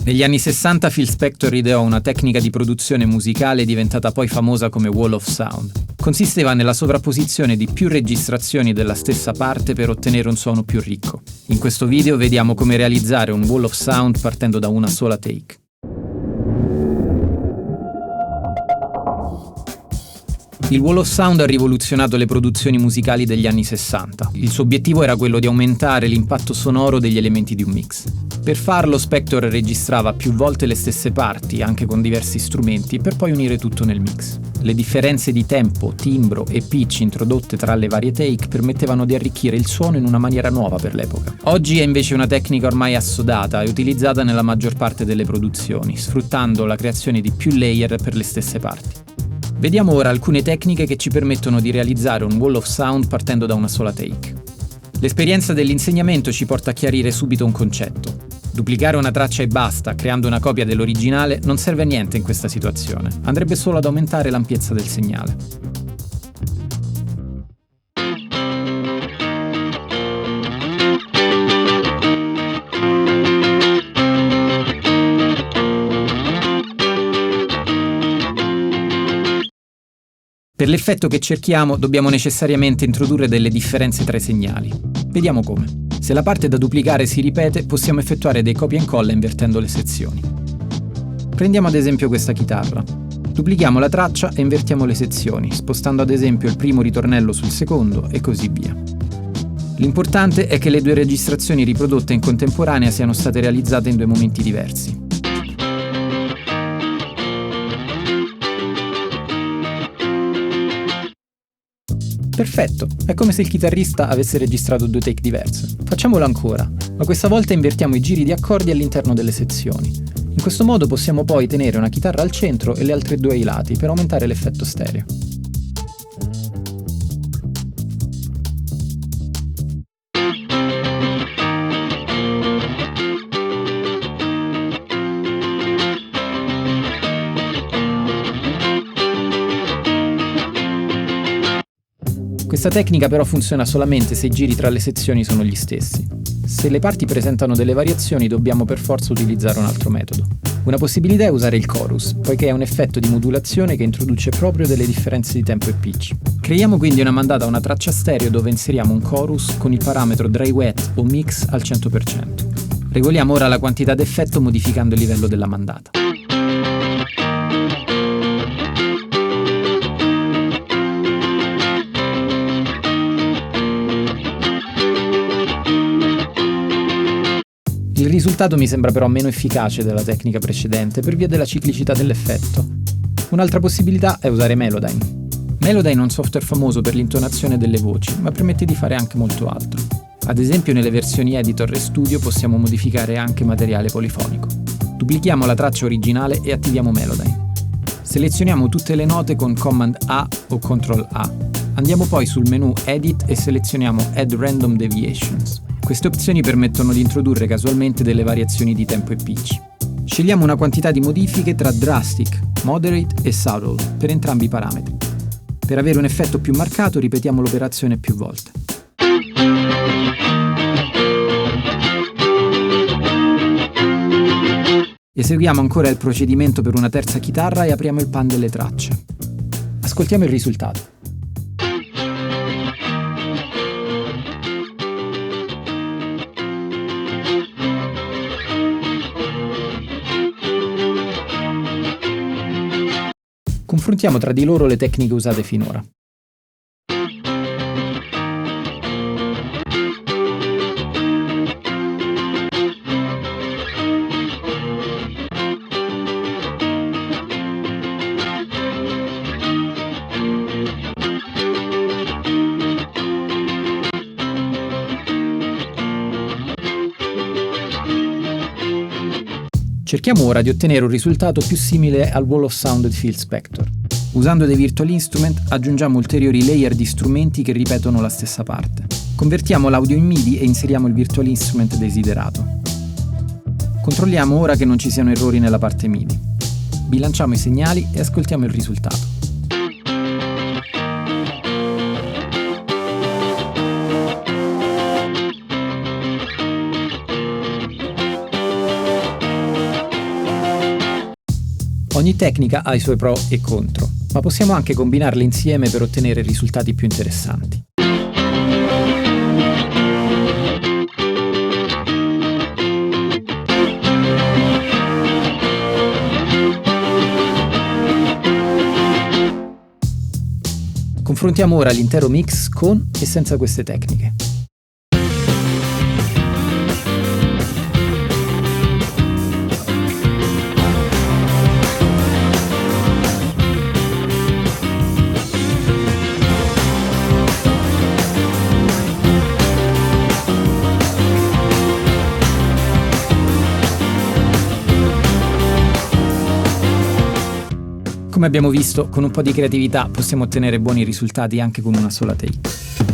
Negli anni 60 Phil Spector ideò una tecnica di produzione musicale diventata poi famosa come Wall of Sound. Consisteva nella sovrapposizione di più registrazioni della stessa parte per ottenere un suono più ricco. In questo video vediamo come realizzare un Wall of Sound partendo da una sola take. Il Wall of Sound ha rivoluzionato le produzioni musicali degli anni 60. Il suo obiettivo era quello di aumentare l'impatto sonoro degli elementi di un mix. Per farlo Spector registrava più volte le stesse parti, anche con diversi strumenti, per poi unire tutto nel mix. Le differenze di tempo, timbro e pitch introdotte tra le varie take permettevano di arricchire il suono in una maniera nuova per l'epoca. Oggi è invece una tecnica ormai assodata e utilizzata nella maggior parte delle produzioni, sfruttando la creazione di più layer per le stesse parti. Vediamo ora alcune tecniche che ci permettono di realizzare un Wall of Sound partendo da una sola take. L'esperienza dell'insegnamento ci porta a chiarire subito un concetto. Duplicare una traccia e basta, creando una copia dell'originale, non serve a niente in questa situazione. Andrebbe solo ad aumentare l'ampiezza del segnale. Per l'effetto che cerchiamo dobbiamo necessariamente introdurre delle differenze tra i segnali. Vediamo come. Se la parte da duplicare si ripete, possiamo effettuare dei copia e incolla invertendo le sezioni. Prendiamo ad esempio questa chitarra. Duplichiamo la traccia e invertiamo le sezioni, spostando ad esempio il primo ritornello sul secondo e così via. L'importante è che le due registrazioni riprodotte in contemporanea siano state realizzate in due momenti diversi. Perfetto, è come se il chitarrista avesse registrato due take diverse. Facciamolo ancora, ma questa volta invertiamo i giri di accordi all'interno delle sezioni. In questo modo possiamo poi tenere una chitarra al centro e le altre due ai lati per aumentare l'effetto stereo. Questa tecnica però funziona solamente se i giri tra le sezioni sono gli stessi. Se le parti presentano delle variazioni dobbiamo per forza utilizzare un altro metodo. Una possibilità è usare il chorus, poiché è un effetto di modulazione che introduce proprio delle differenze di tempo e pitch. Creiamo quindi una mandata a una traccia stereo dove inseriamo un chorus con il parametro dry wet o mix al 100%. Regoliamo ora la quantità d'effetto modificando il livello della mandata. Il risultato mi sembra però meno efficace della tecnica precedente per via della ciclicità dell'effetto. Un'altra possibilità è usare Melodyne. Melodyne è un software famoso per l'intonazione delle voci, ma permette di fare anche molto altro. Ad esempio nelle versioni Editor e Studio possiamo modificare anche materiale polifonico. Duplichiamo la traccia originale e attiviamo Melodyne. Selezioniamo tutte le note con Command A o Ctrl A. Andiamo poi sul menu Edit e selezioniamo Add Random Deviations. Queste opzioni permettono di introdurre casualmente delle variazioni di tempo e pitch. Scegliamo una quantità di modifiche tra Drastic, Moderate e Subtle per entrambi i parametri. Per avere un effetto più marcato ripetiamo l'operazione più volte. Eseguiamo ancora il procedimento per una terza chitarra e apriamo il pan delle tracce. Ascoltiamo il risultato. Confrontiamo tra di loro le tecniche usate finora. Cerchiamo ora di ottenere un risultato più simile al Wall of Sound di Phil Spector. Usando dei virtual instrument aggiungiamo ulteriori layer di strumenti che ripetono la stessa parte. Convertiamo l'audio in MIDI e inseriamo il virtual instrument desiderato. Controlliamo ora che non ci siano errori nella parte MIDI. Bilanciamo i segnali e ascoltiamo il risultato. Ogni tecnica ha i suoi pro e contro, ma possiamo anche combinarle insieme per ottenere risultati più interessanti. Confrontiamo ora l'intero mix con e senza queste tecniche. Come abbiamo visto, con un po' di creatività possiamo ottenere buoni risultati anche con una sola take.